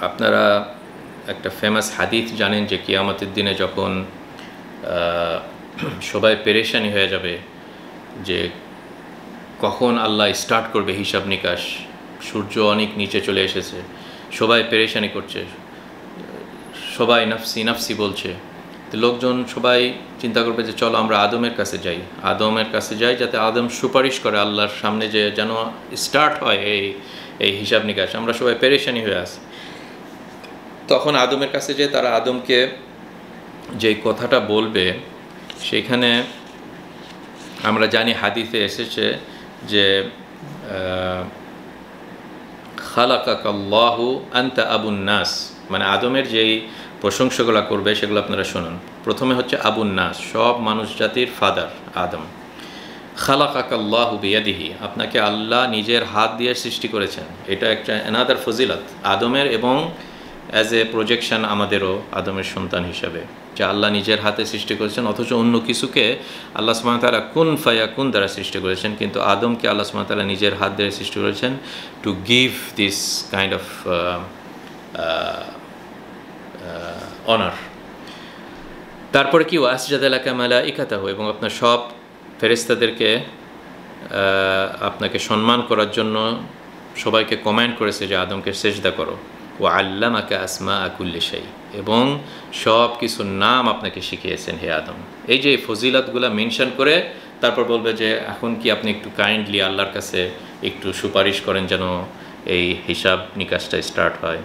আপনারা একটা ফেমাস হাদিস জানেন যে কিয়ামতের দিনে যখন সবাই পেরেশানি হয়ে যাবে যে কখন আল্লাহ স্টার্ট করবে হিসাব নিকাশ, সূর্য অনেক নিচে চলে এসেছে, সবাই পেরেশানি করছে, সবাই নাফসি নাফসি বলছে, তো লোকজন সবাই চিন্তা করবে যে চলো আমরা আদমের কাছে যাই যাতে আদম সুপারিশ করে আল্লাহর সামনে যে যেন স্টার্ট হয় এই হিসাব নিকাশ। আমরা সবাই পেরেশানি হয়ে আসি। তখন আদমের কাছে যে তারা আদমকে যেই কথাটা বলবে, সেখানে আমরা জানি হাদিসে এসেছে যে খালাকাকাল্লাহু আনতা আবুন নাস, মানে আদমের যেই প্রশংসাগুলো করবে সেগুলো আপনারা শুনুন। প্রথমে হচ্ছে আবুন নাস, সব মানুষ জাতির ফাদার আদম। খালাকাকাল্লাহু বিয়াদিহি, আপনাকে আল্লাহ নিজের হাত দিয়ে সৃষ্টি করেছেন। এটা একটা অ্যানাদার ফজিলত আদমের, এবং অ্যাজ এ প্রজেকশন আমাদেরও আদমের সন্তান হিসাবে, যে আল্লাহ নিজের হাতে সৃষ্টি করেছেন, অথচ অন্য কিছুকে আল্লাহ সুবহানাহু ওয়া তাআলা কুন ফায়াকুন দ্বারা সৃষ্টি করেছেন, কিন্তু আদমকে আল্লাহ সুবহানাহু ওয়া তাআলা নিজের হাত দিয়ে সৃষ্টি করেছেন to give this kind of honour. তারপরে কি ওয়াসজাদা লাকা মালাইকাতাহু, এবং আপনার সব ফেরেশতাদেরকে আপনাকে সম্মান করার জন্য সবাইকে কমান্ড করেছে যে আদমকে সেজদা করো। ওয়া আল্লামাকা আসমাআ কুল্লি শাই, এবং সব কিছুর নাম আপনাকে শিখিয়েছেন হে আদম। এই যে ফজিলাতগুলো মেনশন করে তারপর বলবে যে এখন কি আপনি একটু কাইন্ডলি আল্লাহর কাছে একটু সুপারিশ করেন যেন এই হিসাব নিকাশটা স্টার্ট হয়।